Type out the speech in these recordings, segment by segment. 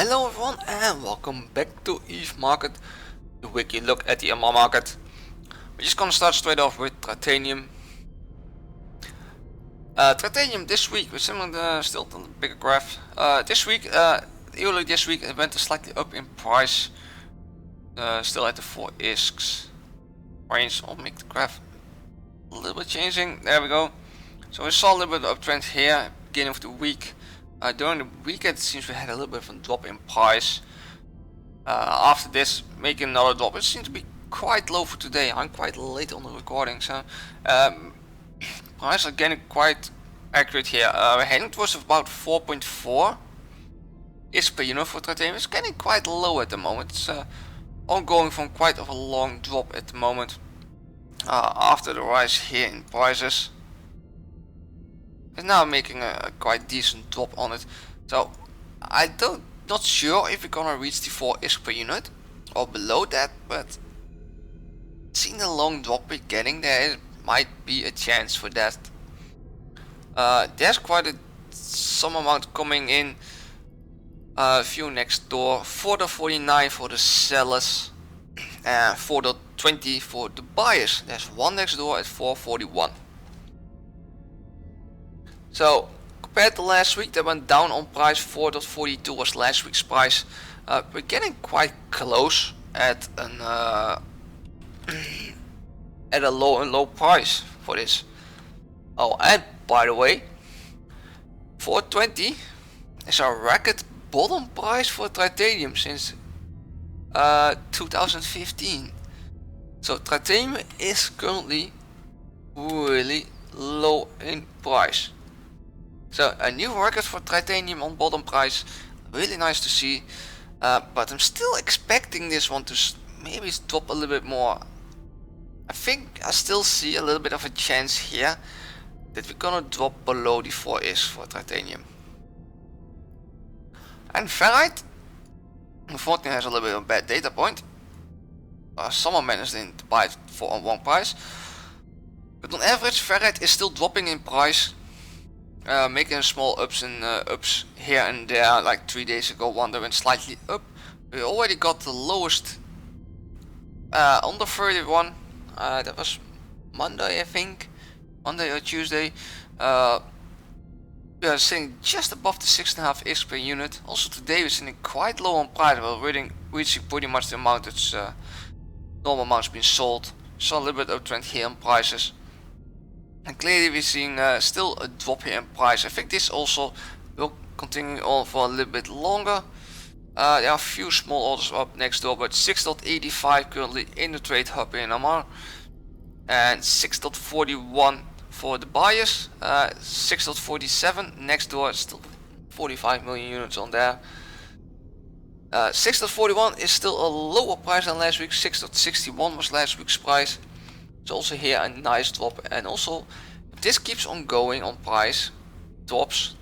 Hello everyone and welcome back to Eve Market, the weekly look at the amarr market. We're just gonna start straight off with titanium. Titanium this week, we're similar still to the bigger graph. Early this week it went slightly up in price, still at the 4 ISKs range. I'll make the graph a little bit changing, there we go. So we saw a little bit of uptrend here, beginning of the week. During the weekend it seems we had a little bit of a drop in price. After this, making another drop. It seems to be quite low for today. I'm quite late on the recording, so prices are getting quite accurate here. We're heading towards about 4.4 ISK per unit for titanium. It's getting quite low at the moment. It's ongoing from quite of a long drop at the moment. After the rise here in prices, it's now making a quite decent drop on it. So not sure if we're gonna reach the 4 ISK per unit or below that, but seeing the long drop we're getting, there might be a chance for that. There's quite some amount coming in. A few next door, 4.49 for the sellers and 4.20 for the buyers. There's one next door at 4.41. So compared to last week, that went down on price. 4.42 was last week's price. We're getting quite close at an at a low price for this. Oh, and by the way, 4.20 is a record bottom price for titanium since 2015. So titanium is currently really low in price. So a new record for titanium on bottom price, really nice to see, but I'm still expecting this one to maybe drop a little bit more. I think I still see a little bit of a chance here that we're gonna drop below the 4 ISK for titanium. And ferrite, unfortunately, has a little bit of a bad data point. Someone managed to buy it for on one price, but on average ferrite is still dropping in price. Making small ups here and there. Like 3 days ago, one that went slightly up. We already got the lowest on the 31. That was Monday, I think, Monday or Tuesday. We are sitting just above the 6.5 ISK per unit. Also today we're sitting quite low on price. We're reaching pretty much the amount that's normal amounts been sold. Saw a little bit of trend here on prices. And clearly we're seeing still a drop here in price. I think this also will continue on for a little bit longer. There are a few small orders up next door, but 6.85 currently in the trade hub in amarr, and 6.41 for the buyers. 6.47 next door, still 45 million units on there. 6.41 is still a lower price than last week. 6.61 was last week's price. So also here a nice drop, and also if this keeps on going on price drops,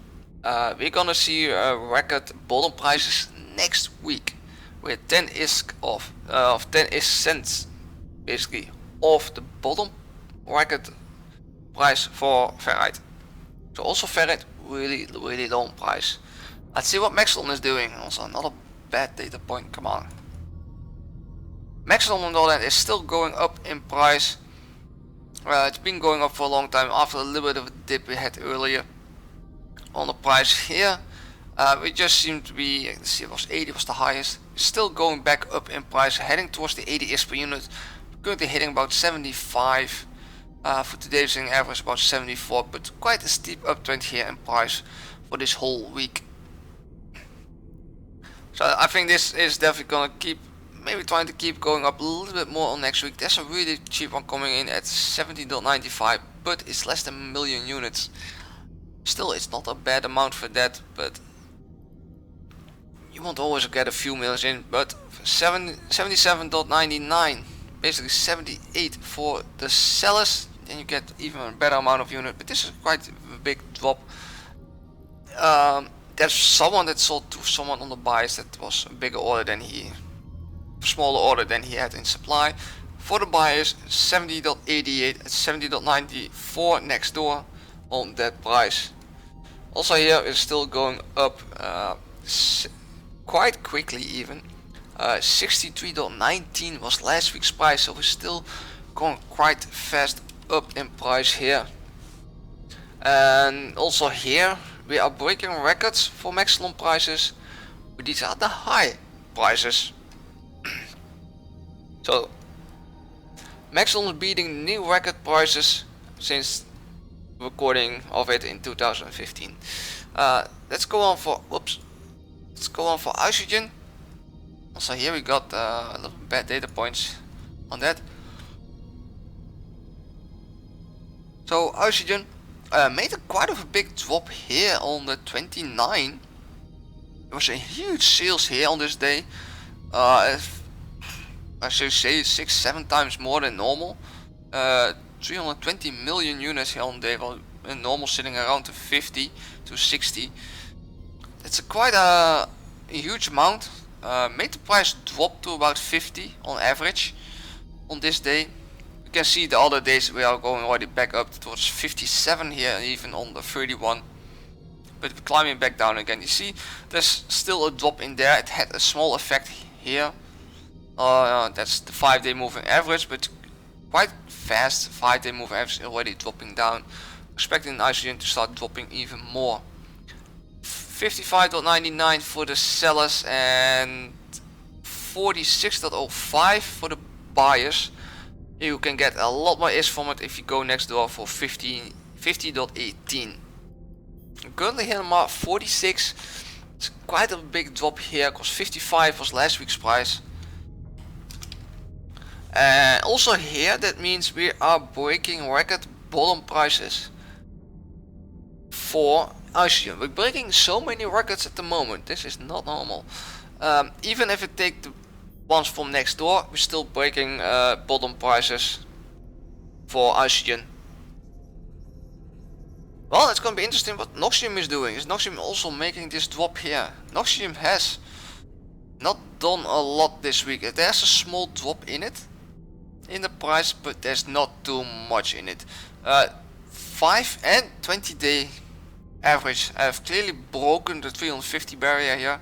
we're gonna see record bottom prices next week with 10 ISK of 10 ISK cents basically off the bottom record price for ferrite. So also ferrite really low on price. Let's see what Maxilon is doing. Also another bad data point, come on. Maxilon on the other hand is still going up in price. It's been going up for a long time after a little bit of a dip we had earlier on the price here. We just seem to be, let's see, it was 80 was the highest. Still going back up in price, heading towards the 80 ISK per unit. Currently hitting about 75. For today we're seeing average about 74, but quite a steep uptrend here in price for this whole week. So I think this is definitely gonna keep, maybe trying to keep going up a little bit more on next week. There's a really cheap one coming in at 70.95, but it's less than 1 million units. Still, it's not a bad amount for that, but you won't always get a few millions in. But 77.99, basically 78 for the sellers, then you get even a better amount of unit. But this is quite a big drop. There's someone that sold to someone on the buys that was a bigger order than smaller order than he had in supply. For the buyers, 70.88 at 70.94 next door on that price. Also here is still going up quite quickly even. 63.19 was last week's price, so we're still going quite fast up in price here. And also here we are breaking records for maximum prices, but these are the high prices. So maximum is beating new record prices since recording of it in 2015. Let's go on for oxygen. Also here we got a little bad data points on that. So oxygen made quite a big drop here on the 29. There was a huge sales here on this day. I should say 6-7 times more than normal. 320 million units here on day, while in normal sitting around to 50 to 60. It's quite a huge amount. Made the price drop to about 50 on average on this day. You can see the other days we are going already back up towards 57 here, even on the 31. But we're climbing back down again. You see there's still a drop in there. It had a small effect here. That's the 5-day moving average, but quite fast 5-day moving average already dropping down. Expecting nitrogen to start dropping even more. 55.99 for the sellers and 46.05 for the buyers. You can get a lot more is from it if you go next door for 50.18. Currently here I'm 46. It's quite a big drop here because 55 was last week's price. And also here that means we are breaking record bottom prices for oxygen. We're breaking so many records at the moment. This is not normal. Even if we take the ones from next door, we're still breaking bottom prices for oxygen. Well, it's gonna be interesting what Noxium is doing. Is Noxium also making this drop here? Noxium has not done a lot this week. There's a small drop in it, in the price, but there's not too much in it. 5 and 20 day average have clearly broken the 350 barrier here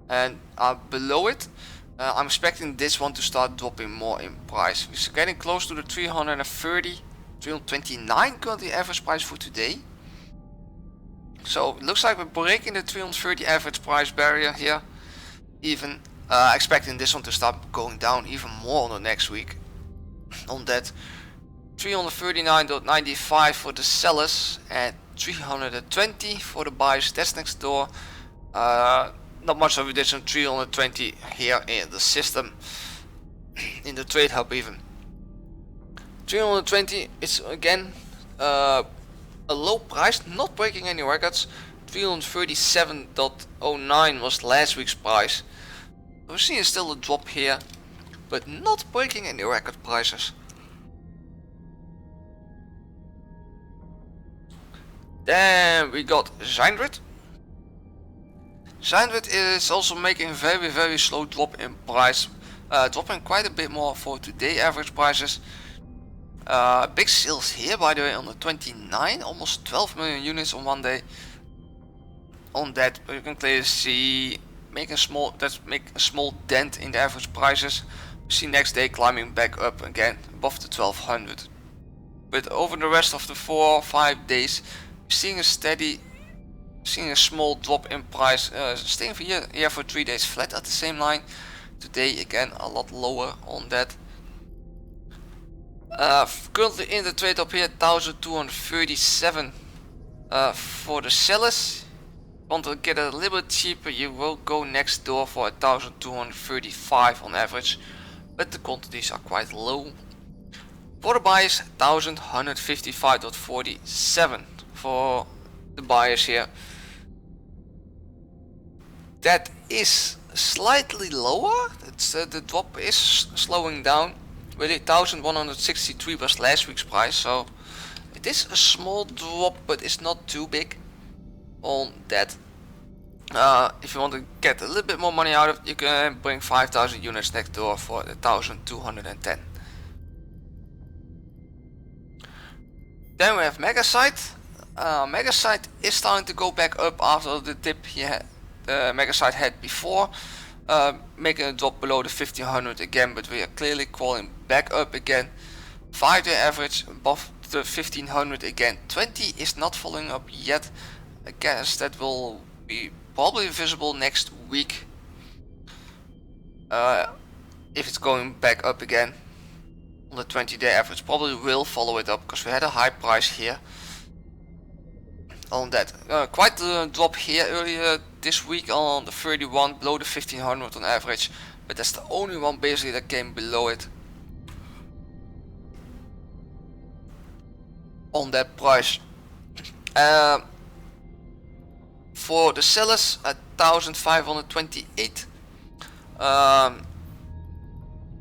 and are below it. I'm expecting this one to start dropping more in price. We're getting close to the 330, 329 currently average price for today. So it looks like we're breaking the 330 average price barrier here. Even expecting this one to start going down even more on the next week. On that 339.95 for the sellers and 320 for the buyers. That's next door. Not much of a difference. 320 here in the system, in the trade hub even. 320 is again a low price, not breaking any records. 337.09 was last week's price. We're seeing still a drop here, but not breaking any record prices. Then we got Zyndred. Zyndred is also making very slow drop in price, dropping quite a bit more for today average prices. Big sales here by the way on the 29, almost 12 million units on one day. On that you can clearly see make a small dent in the average prices. We see next day climbing back up again above the 1200. But over the rest of the 4 or 5 days seeing a small drop in price, staying here for 3 days flat at the same line. Today again a lot lower on that. Currently in the trade up here 1237 for the sellers. Want to get a little bit cheaper, you will go next door for 1235 on average, but the quantities are quite low. For the buyers 1155.47 for the buyers here. That is slightly lower. It's the drop is slowing down. Really 1163 was last week's price, so it is a small drop, but it's not too big on that. If you want to get a little bit more money out of it, you can bring 5000 units next door for 1210. Then we have Megasite. Megasite is starting to go back up after the dip he the mega site had before, making a drop below the 1500 again, but we are clearly crawling back up again. 5-day average above the 1500 again. 20 is not following up yet. I guess that will be probably visible next week, if it's going back up again on the 20-day average. Probably will follow it up because we had a high price here on that. Quite a drop here earlier this week on the 31, below the 1500 on average, but that's the only one basically that came below it on that price. For the sellers, 1528.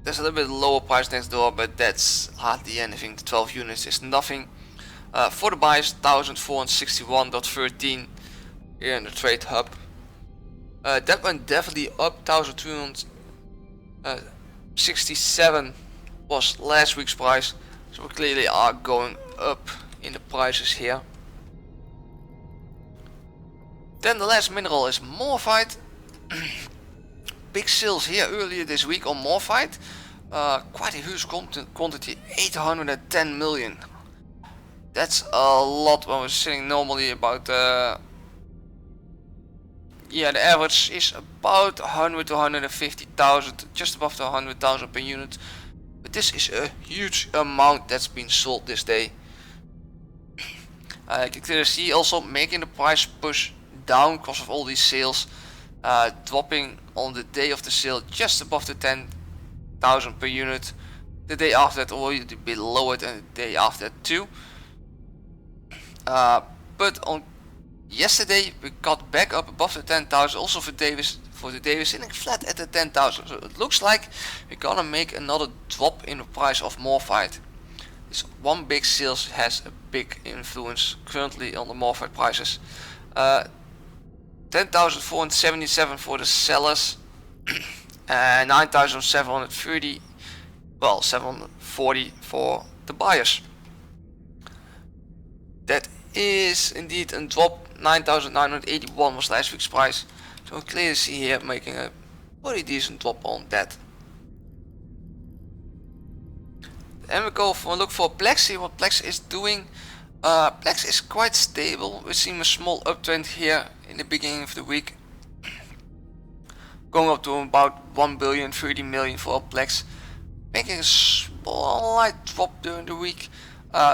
There's a little bit lower price next door, but that's hardly anything. The 12 units is nothing. For the buyers, 1461.13 here in the trade hub. That went definitely up. 1367 was last week's price, so we clearly are going up in the prices here. Then the last mineral is morphite. Big sales here earlier this week on morphite. Quite a huge quantity, 810 million. That's a lot when we're sitting normally about yeah, the average is about 100 to 150,000, just above the 100,000 per unit. But this is a huge amount that's been sold this day. You can clearly see also making the price push down because of all these sales, dropping on the day of the sale just above the 10,000 per unit. The day after that already below it, and the day after that too. But on yesterday we got back up above the 10,000. Also for the day we're sitting flat at the 10,000. So it looks like we're gonna make another drop in the price of morphite. This one big sales has a big influence currently on the morphite prices. 10,477 for the sellers and 9,730, well 740 for the buyers. That is indeed a drop. 9,981 was last week's price, so we clearly see here making a pretty decent drop on that. And we go for a look for Plex, see what Plex is doing. Plex is quite stable. We're seeing a small uptrend here in the beginning of the week, going up to about 1 billion 30 million for Plex, making a small light drop during the week.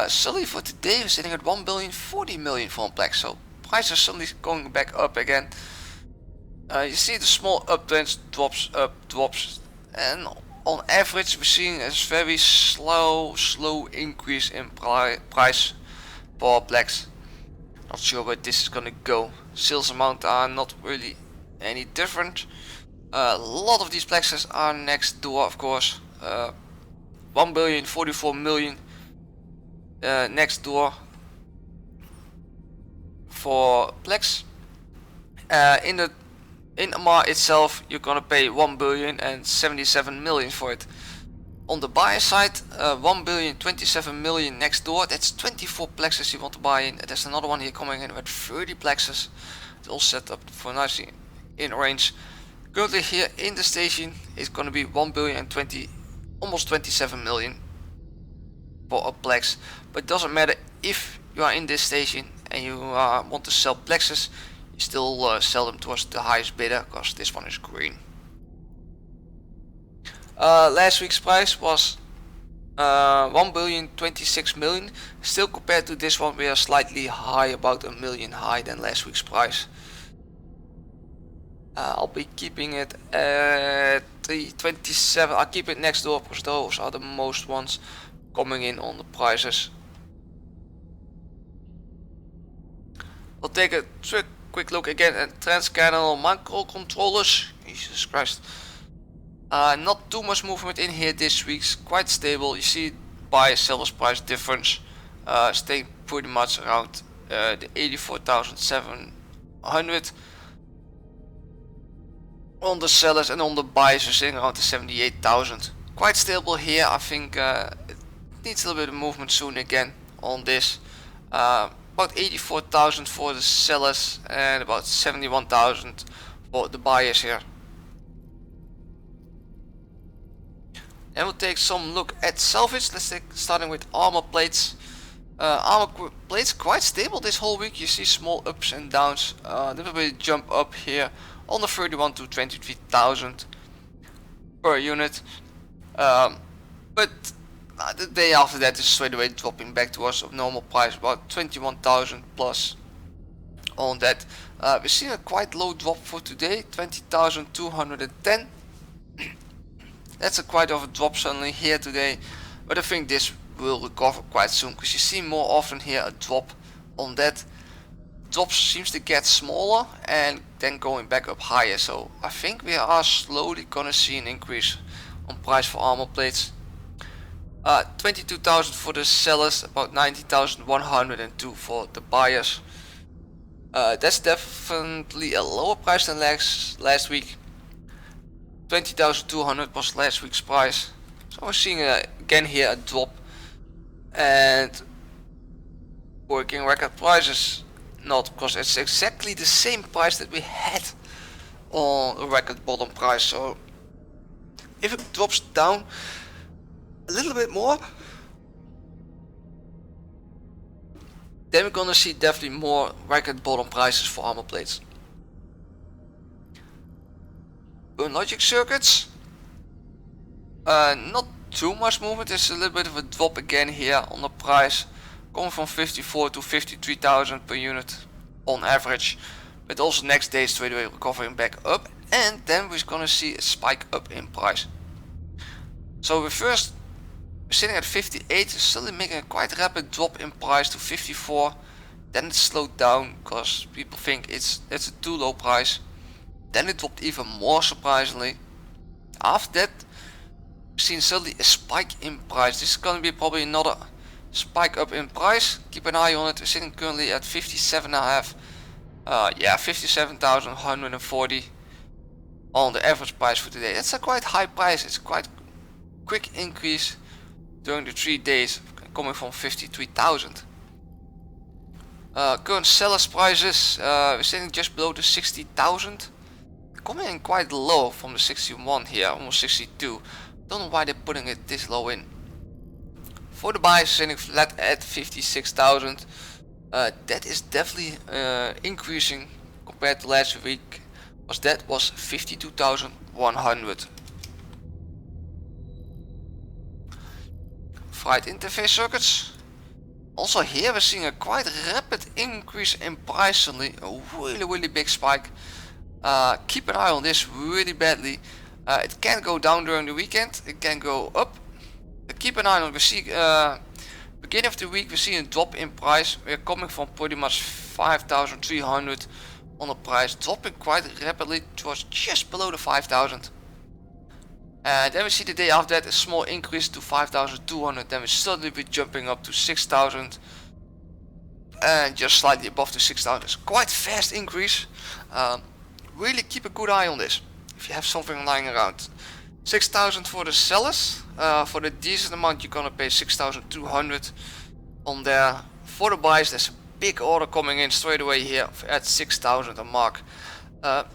Suddenly for today we're sitting at 1 billion 40 million for Plex, so prices are suddenly going back up again. You see the small uptrends, drops, and on average we're seeing a very slow increase in price for Plex. Not sure where this is gonna go. Sales amount are not really any different. A lot of these Plexes are next door, of course. 1 billion 44 million next door for Plex. In amarr itself you're gonna pay 1 billion and 77 million for it. On the buyer side, 1 billion 27 million next door. That's 24 Plexes you want to buy in. There's another one here coming in with 30 Plexes. It's all set up for nicely in range. Currently here in the station it's gonna be 1 billion and almost 27 million for a Plex. But it doesn't matter if you are in this station and you want to sell Plexes, you still sell them towards the highest bidder because this one is green. Last week's price was 1 billion 26 million. Still compared to this one we are slightly high, about a million high than last week's price. I'll be keeping it at 327. I'll keep it next door because those are the most ones coming in on the prices. We'll take a quick look again at transcanal microcontrollers. Jesus Christ. Not too much movement in here this week, quite stable. You see buy seller's price difference staying pretty much around the 84,700 on the sellers, and on the buyers are sitting around the 78,000. Quite stable here. I think it needs a little bit of movement soon again on this. About 84,000 for the sellers and about 71,000 for the buyers here. And we'll take some look at salvage. Let's take starting with armor plates. Armor plates quite stable this whole week. You see small ups and downs. A little bit jump up here on the 31 to 23,000 per unit. But the day after that is straight away dropping back towards a normal price, about 21,000 plus on that. We're seeing a quite low drop for today, 20,210. That's a quite of a drop suddenly here today, but I think this will recover quite soon, because you see more often here a drop on that. Drop seems to get smaller and then going back up higher, so I think we are slowly gonna see an increase on price for armor plates. 22,000 for the sellers, about 19,102 for the buyers. That's definitely a lower price than last week. 20,200 was last week's price, so we're seeing again here a drop, and working record prices not, because it's exactly the same price that we had on a record bottom price. So if it drops down a little bit more, then we're gonna see definitely more record bottom prices for armor plates. Logic circuits, not too much movement. There's a little bit of a drop again here on the price, going from 54 to 53,000 per unit on average, but also next day straight away recovering back up, and then we're gonna see a spike up in price. So we're sitting at 58, still making a quite rapid drop in price to 54, then it slowed down because people think it's a too low price. Then it dropped even more, surprisingly. After that, we've seen suddenly a spike in price. This is going to be probably another spike up in price. Keep an eye on it. We're sitting currently at 57.5. Yeah, 57,140 on the average price for today. That's a quite high price. It's a quite quick increase during the 3 days, coming from 53,000. Current sellers prices, we're sitting just below the 60,000. Coming in quite low from the 61 here, almost 62. Don't know why they're putting it this low in. For the buyers, sitting flat at 56,000. That is definitely increasing compared to last week, because that was 52,100. Fried interface circuits. Also here we're seeing a quite rapid increase in price suddenly, a really big spike. Keep an eye on this really badly. It can go down during the weekend, it can go up. Keep an eye on it. We see beginning of the week we see a drop in price. We're coming from pretty much 5,300 on the price, dropping quite rapidly towards just below the 5,000. Then we see the day after that a small increase to 5,200, then we suddenly be jumping up to 6,000 and just slightly above the 6,000. It's quite fast increase. Really keep a good eye on this if you have something lying around. 6,000 for the sellers. For the decent amount you're gonna pay 6,200 on there. For the buyers, there's a big order coming in straight away here at 6,000 a mark.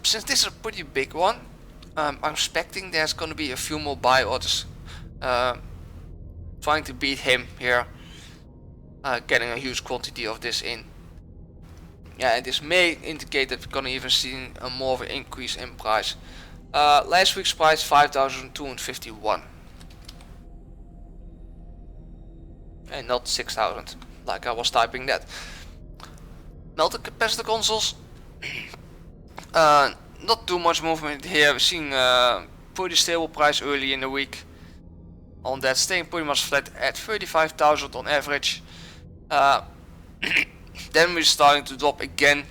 Since this is a pretty big one, I'm expecting there's gonna be a few more buy orders trying to beat him here, getting a huge quantity of this in. Yeah, and this may indicate that we're gonna even see a more of an increase in price. Last week's price 5,251 and not 6,000 like I was typing that. Melted capacitor consoles, not too much movement here. We're seeing pretty stable price early in the week on that, staying pretty much flat at 35,000 on average. Then we're starting to drop again,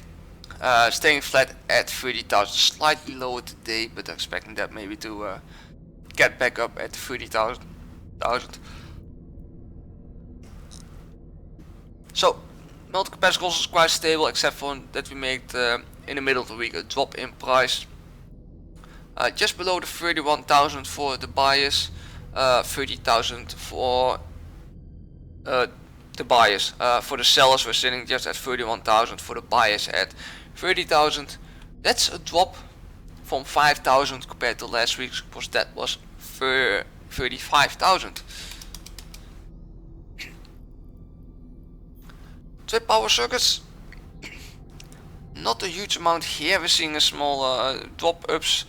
staying flat at 30,000, slightly lower today, but expecting that maybe to get back up at 30,000. So melted capacitor is quite stable, except for that we made in the middle of the week a drop in price, just below the 31,000 for the buyers, 30,000 for the buyers. For the sellers we're sitting just at 31,000, for the buyers at 30,000. That's a drop, from 5,000 compared to last week, because that was 35,000. Trade power circuits, not a huge amount here. We're seeing a small drop ups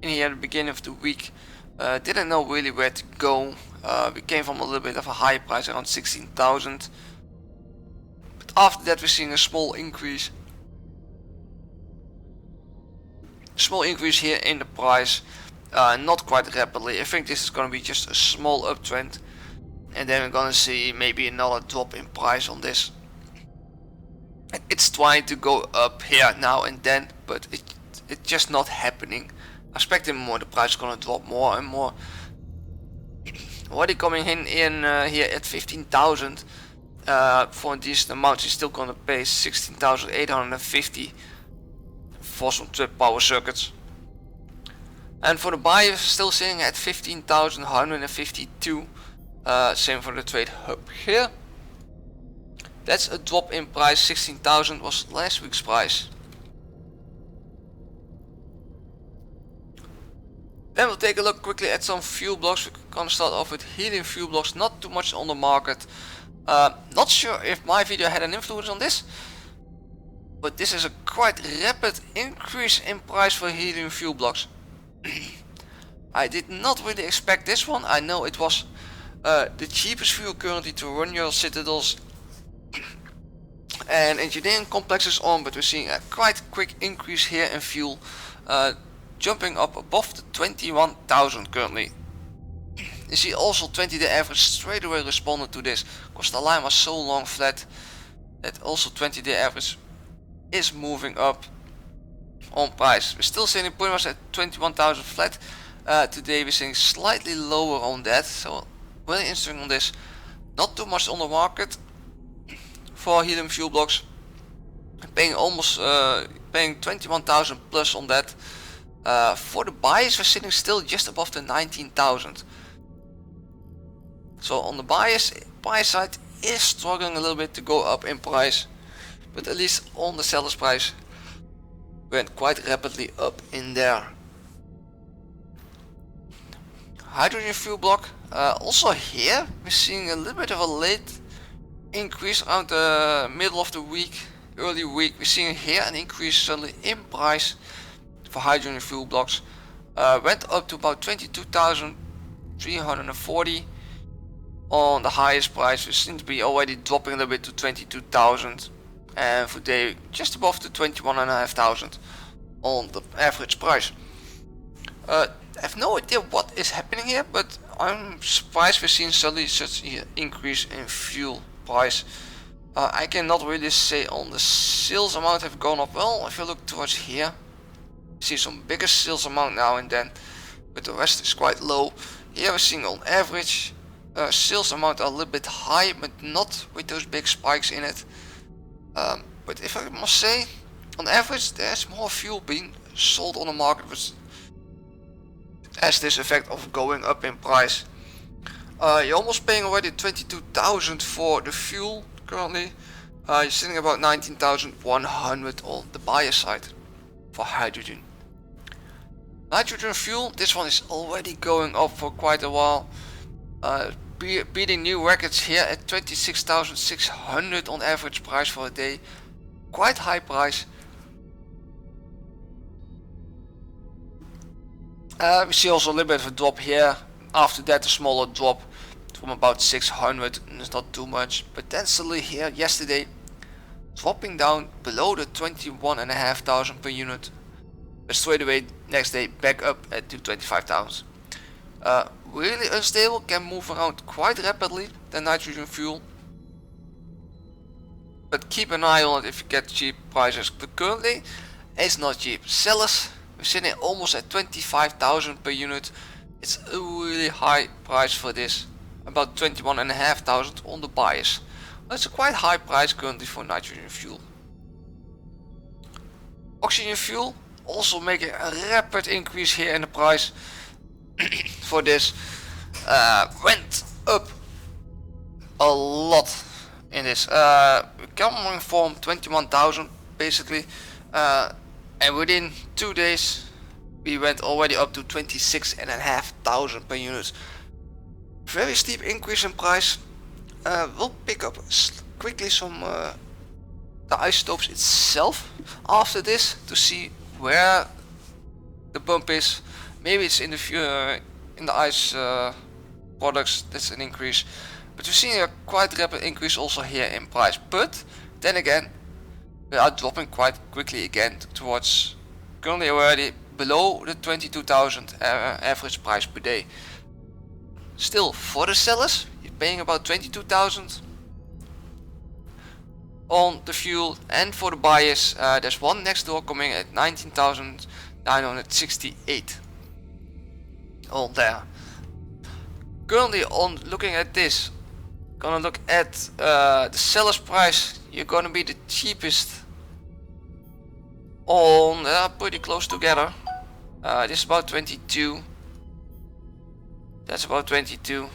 in here at the beginning of the week. Didn't know really where to go. We came from a little bit of a high price around 16,000, but after that we're seeing a small increase here in the price, not quite rapidly. I think this is going to be just a small uptrend, and then we're going to see maybe another drop in price on this. It's trying to go up here now and then, but it's just not happening. I'm expecting more, the price is going to drop more and more. Already coming in here at 15,000 for a decent amount. He's still going to pay 16,850 for some trip power circuits. And for the buyer, still sitting at 15,152. Same for the trade hub here. That's a drop in price. 16,000 was last week's price. Then we'll take a look quickly at some fuel blocks. We're gonna start off with helium fuel blocks. Not too much on the market. Not sure if my video had an influence on this, but this is a quite rapid increase in price for helium fuel blocks. I did not really expect this one. I know it was the cheapest fuel currently to run your citadels and engineering complexes on, but we're seeing a quite quick increase here in fuel, jumping up above the 21,000 currently. You see also 20-day average straight away responded to this, because the line was so long flat that also 20-day average is moving up on price. We're still sitting pretty much at 21,000 flat. Today we're seeing slightly lower on that, so really interesting on this. Not too much on the market for helium fuel blocks. Paying almost paying 21,000 plus on that. For the buyers, we're sitting still just above the 19,000. So on the buyer side is struggling a little bit to go up in price, but at least on the seller's price went quite rapidly up in there. Hydrogen fuel block, also here we're seeing a little bit of a late increase around the middle of the week, early week. We're seeing here an increase suddenly in price for hydrogen fuel blocks. Went up to about 22,340 on the highest price. We seem to be already dropping a little bit to 22,000, and for today just above the 21,500 on the average price. I have no idea what is happening here, but I'm surprised we're seeing suddenly such an increase in fuel price. I cannot really say on the sales amount have gone up well. If you look towards here, see some bigger sales amount now and then, but the rest is quite low. Here we're seeing on average sales amount are a little bit high, but not with those big spikes in it. But if I must say, on average there's more fuel being sold on the market, which has this effect of going up in price. You're almost paying already 22,000 for the fuel currently. You're sitting about 19,100 on the buyer side for hydrogen. Nitrogen fuel, this one is already going up for quite a while, beating new records here at 26,600 on average price for a day. Quite high price. We see also a little bit of a drop here. After that a smaller drop from about 600, and it's not too much, but then suddenly here yesterday dropping down below the 21,500 per unit, but straight away next day back up at 25,000. Really unstable, can move around quite rapidly, the nitrogen fuel, but keep an eye on it if you get cheap prices. But currently it's not cheap. Sellers, we're sitting almost at 25,000 per unit. It's a really high price for this, about 21,500 on the buyers. That's a quite high price currently for nitrogen fuel. Oxygen fuel also making a rapid increase here in the price for this. Went up a lot in this, coming from 21,000 basically, and within 2 days we went already up to 26,500 per unit. Very steep increase in price. We'll pick up quickly some the isotopes itself after this to see where the bump is. Maybe it's in the ice products that's an increase, but we're seeing a quite rapid increase also here in price. But then again, we are dropping quite quickly again towards currently already below the 22,000 average price per day. Still, for the sellers, you're paying about 22,000 on the fuel, and for the buyers, there's one next door coming at 19,968 on there. Currently, on looking at this, gonna look at the seller's price. You're gonna be the cheapest on pretty close together. This is about 22. That's about 22.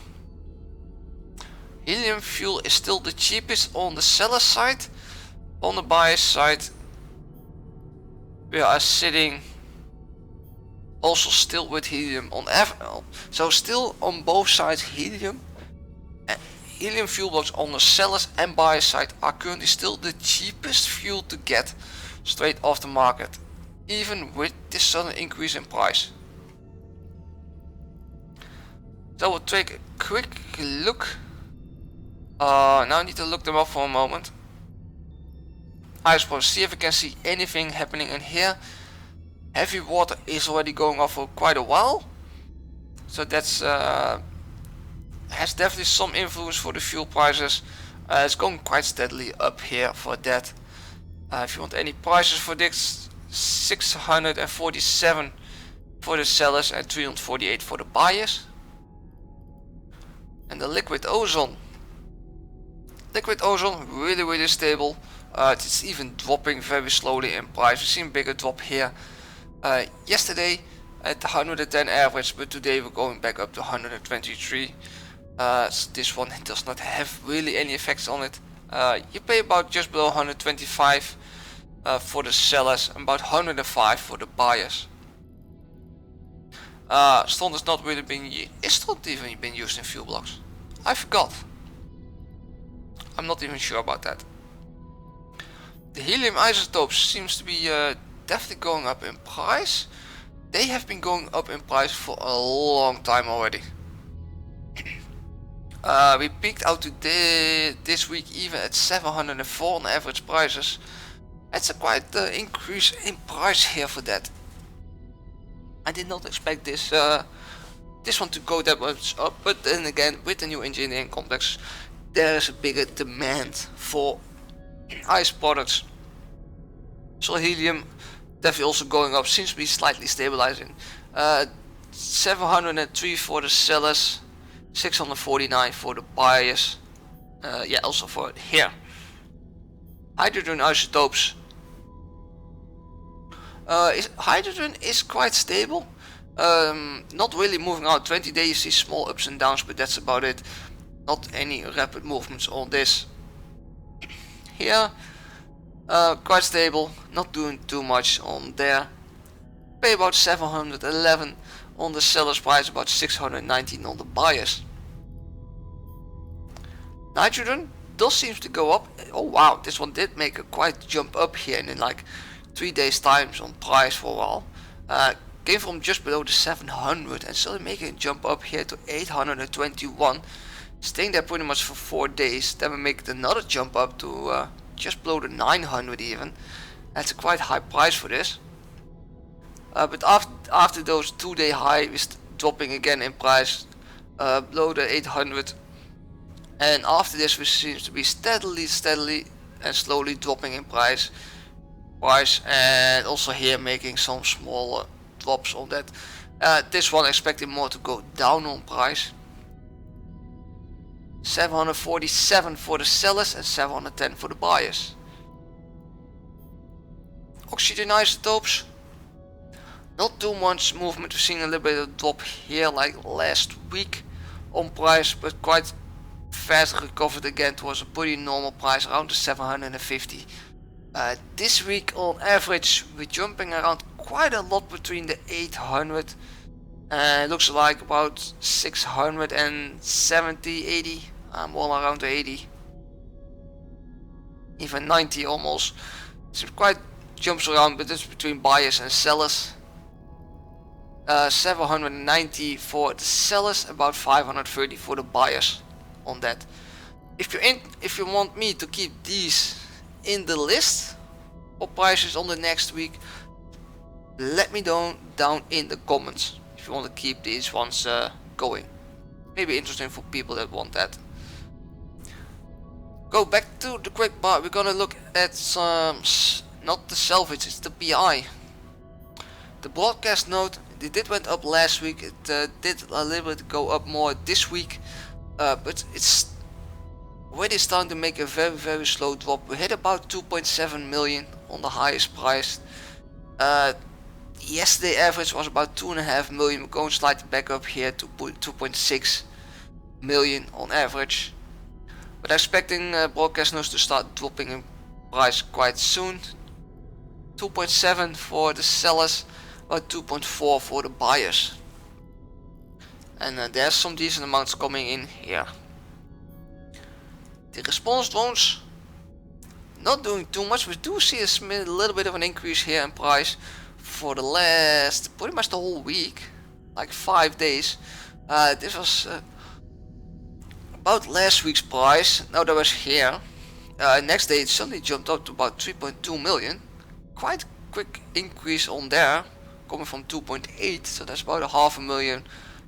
Helium fuel is still the cheapest on the seller side. On the buyer side, we are sitting also still with helium on so still on both sides helium fuel blocks on the sellers and buyer side are currently still the cheapest fuel to get straight off the market, even with this sudden increase in price. So we'll take a quick look. Now I need to look them up for a moment. I suppose see if I can see anything happening in here. Heavy water is already going off for quite a while, so that's has definitely some influence for the fuel prices. It's going quite steadily up here for that. If you want any prices for this, 647 for the sellers and 348 for the buyers. And the liquid ozone really stable. It's even dropping very slowly in price. We've seen a bigger drop here yesterday at the 110 average, but today we're going back up to 123. So this one does not have really any effects on it. You pay about just below 125 for the sellers and about 105 for the buyers. Stone has not really been even been used in fuel blocks. I forgot. I'm not even sure about that. The helium isotopes seems to be definitely going up in price. They have been going up in price for a long time already. We peaked out today this week even at 704 on average prices. That's a quite increase in price here for that. I did not expect this one to go that much up, but then again, with the new engineering complex, there is a bigger demand for ice products. So helium definitely also going up, seems to be slightly stabilizing. 703 for the sellers, 649 for the buyers. Yeah, also for here. Hydrogen isotopes. Hydrogen is quite stable. Not really moving out. 20 days you see small ups and downs, but that's about it. Not any rapid movements on this. Here, quite stable, not doing too much on there. Pay about 711 on the seller's price, about 619 on the buyers. Nitrogen does seem to go up. Oh wow, this one did make a quite jump up here in like 3 days times on price for a while. Came from just below the 700 and still making a jump up here to 821. Staying there pretty much for 4 days. Then we make another jump up to just below the 900 even. That's a quite high price for this. But after those 2-day high, we're dropping again in price below the 800. And after this, we seem to be steadily and slowly dropping in price. And also here making some small drops on that. This one expecting more to go down on price. 747 for the sellers and 710 for the buyers. Oxygen isotopes. Not too much movement. We've seen a little bit of drop here like last week on price, but quite fast recovered again towards a pretty normal price around the 750. This week on average we're jumping around quite a lot between the 800 and it looks like about 670, 80. I'm all around the 80, even 90 almost. It's quite jumps around, but it's between buyers and sellers. 790 for the sellers, about 530 for the buyers on that. If you want me to keep these in the list for prices on the next week, let me know down in the comments if you want to keep these ones going. Maybe interesting for people that want that. Go back to the quick bar. We're gonna look at some, not the salvage, it's the PI. The broadcast node, it did went up last week. It did a little bit go up more this week, but it's already starting to make a very slow drop. We hit about 2.7 million on the highest price. Yesterday average was about 2.5 million. We're going slightly back up here to 2.6 million on average. But I'm expecting broadcast nodes to start dropping in price quite soon. 2.7 for the sellers, about 2.4 for the buyers. And there's some decent amounts coming in here. The response drones, not doing too much. We do see a little bit of an increase here in price for the last, pretty much the whole week, like 5 days. This was about last week's price. Now that was here. Next day it suddenly jumped up to about 3.2 million. Quite quick increase on there, coming from 2.8, so that's about 500,000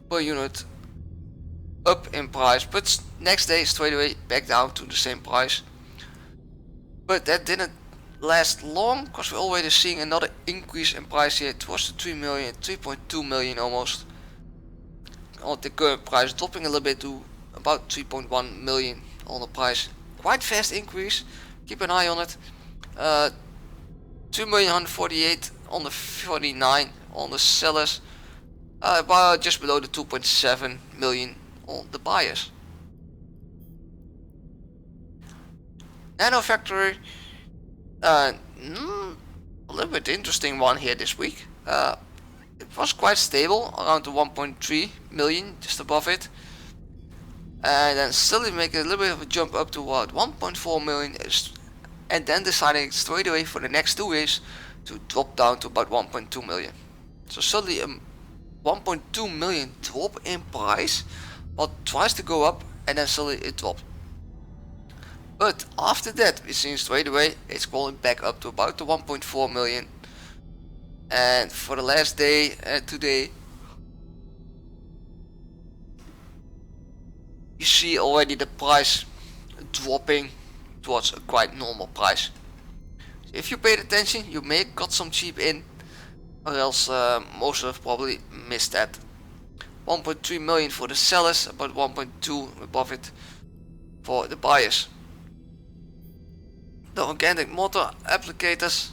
per unit up in price. But next day straight away back down to the same price. But that didn't last long, because we're already seeing another increase in price here towards the 3 million, 3.2 million almost. On the current price dropping a little bit to about 3.1 million on the price. Quite fast increase, keep an eye on it. 2,148 on the 49 on the sellers, about just below the 2.7 million on the buyers. Nano Factory, a little bit interesting one here this week. It was quite stable around the 1.3 million, just above it, and then slowly make a little bit of a jump up to what 1.4 million, and then deciding straight away for the next 2 years to drop down to about 1.2 million. So suddenly a 1.2 million drop in price, but tries to go up and then suddenly it dropped. But after that we see straight away it's going back up to about the 1.4 million. And for the last day and today, you see already the price dropping towards a quite normal price. So if you paid attention, you may have got some cheap in, or else most have probably missed that. 1.3 million for the sellers, about 1.2 above it for the buyers. The organic motor applicators,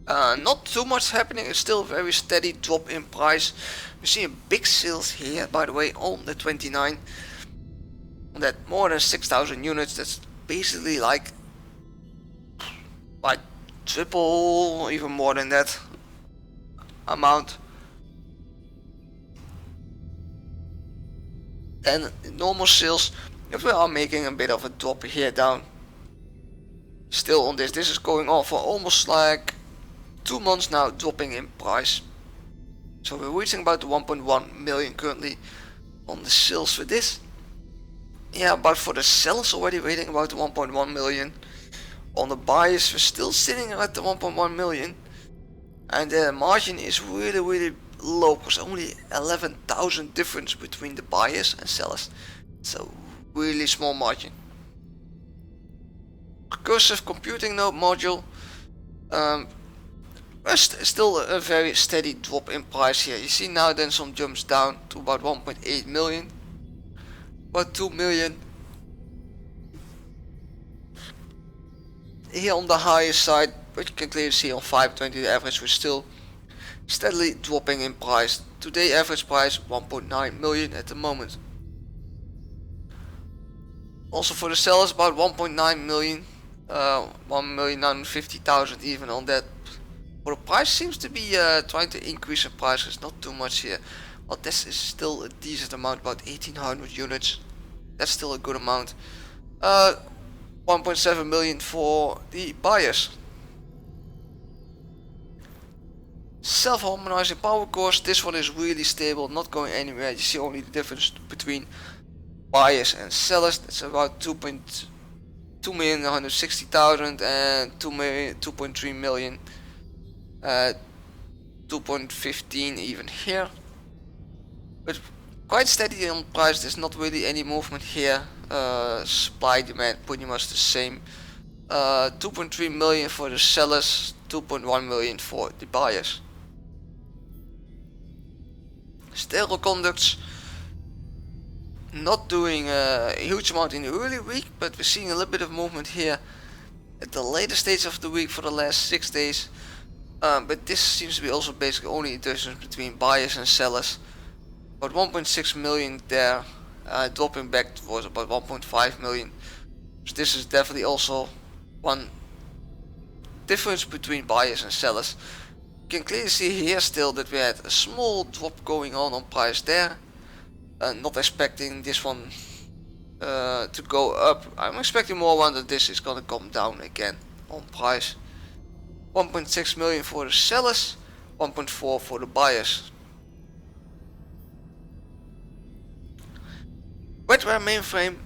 not too much happening. It's still a very steady drop in price. We see a big sales here, by the way, on the 29. That more than 6,000 units. That's basically like triple, even more than that amount. And normal sales, if we are making a bit of a drop here down. Still on this is going on for almost like 2 months now, dropping in price. So we're reaching about the 1.1 million currently on the sales for this. Yeah, but for the sellers already waiting about the 1.1 million. On the buyers we're still sitting at the 1.1 million. And the margin is really low, because only 11,000 difference between the buyers and sellers. So really small margin. Recursive computing node module, still a very steady drop in price here. You see now then some jumps down to about 1.8 million, about 2 million. Here on the higher side, but you can clearly see on 520 the average was still steadily dropping in price. Today average price 1.9 million at the moment. Also for the sellers about 1.9 million, 1,950,000 even on that Well, the price seems to be trying to increase in prices, not too much here. But this is still a decent amount, about 1800 units. That's still a good amount. 1.7 million for the buyers. Self-harmonizing power cores, this one is really stable, not going anywhere. You see only the difference between buyers and sellers. That's about 2,160,000 and 2.3 million. 2.15 even here. But quite steady on price, there's not really any movement here. Supply demand pretty much the same. 2.3 million for the sellers, 2.1 million for the buyers. Stereo conducts, not doing a huge amount in the early week, but we're seeing a little bit of movement here at the later stage of the week for the last 6 days. But this seems to be also basically only a difference between buyers and sellers. About 1.6 million there, dropping back towards about 1.5 million. So this is definitely also one difference between buyers and sellers. You can clearly see here still that we had a small drop going on price there. Not expecting this one to go up. I'm expecting more one that this is gonna come down again on price. 1.6 million for the sellers, 1.4 for the buyers. Wetware mainframe,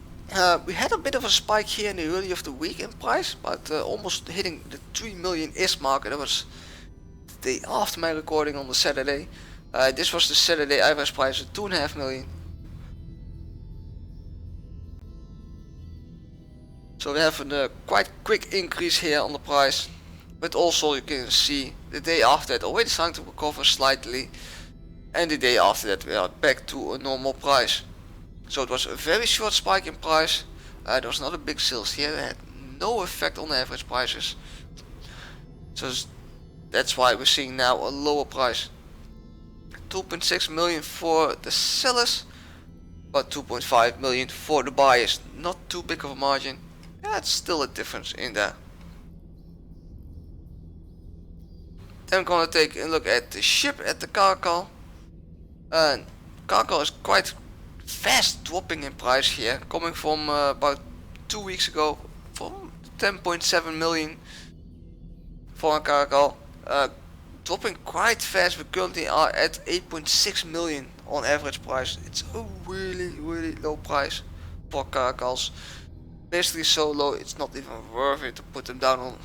we had a bit of a spike here in the early of the week in price, but almost hitting the 3 million-ish mark. That was the day after my recording on the Saturday. This was the Saturday average price of 2.5 million. So we have a quite quick increase here on the price, but also you can see the day after that already starting to recover slightly, and the day after that we are back to a normal price. So it was a very short spike in price. There was not a big sales here, it had no effect on the average prices. So that's why we're seeing now a lower price. 2.6 million for the sellers, but 2.5 million for the buyers. Not too big of a margin. That's still a difference in there. Then I'm gonna take a look at the ship at the cargo. Cargo is quite fast dropping in price here, coming from about 2 weeks ago from 10.7 million for a cargo, dropping quite fast. We currently are at 8.6 million on average price. It's a really low price for cargos. Basically so low it's not even worth it to put them down on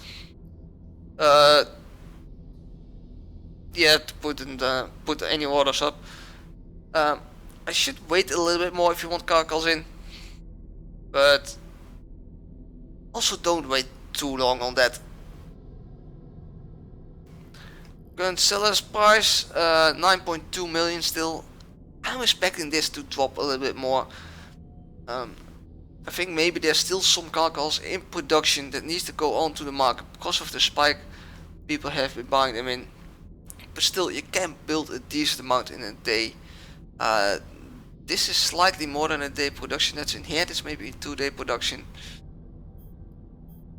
to put any orders up. I should wait a little bit more if you want cargos in, but also don't wait too long on that. Current seller's price 9.2 million still. I'm expecting this to drop a little bit more. I think maybe there's still some cargos in production that needs to go onto the market because of the spike. People have been buying them in, but still you can build a decent amount in a day. This is slightly more than a day production that's in here. This may be a 2-day production.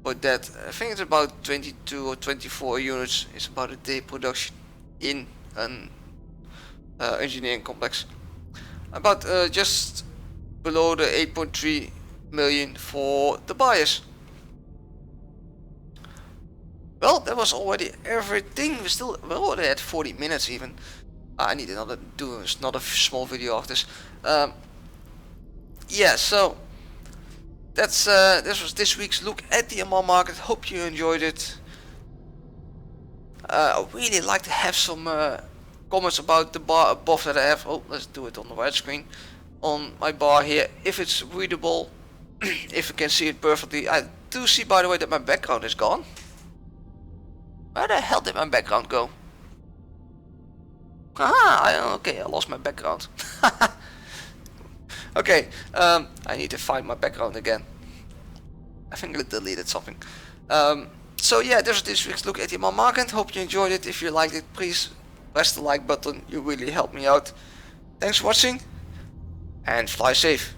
But that, I think it's about 22 or 24 units is about a day production in an engineering complex. About just below the 8.3 million for the buyers. Well, that was already everything. We're already at 40 minutes even. I need do another small video of this. Yeah, so that's this was this week's look at the amarr market. Hope you enjoyed it. I really like to have some comments about the bar above that I have. Oh, let's do it on the right screen. On my bar here, if it's readable, if you can see it perfectly. I do see, by the way, that my background is gone. Where the hell did my background go? Aha, okay, I lost my background. Okay, I need to find my background again. I think I deleted something. So yeah, this is this week's look at the amarr market. Hope you enjoyed it. If you liked it, please press the like button. You really help me out. Thanks for watching and fly safe.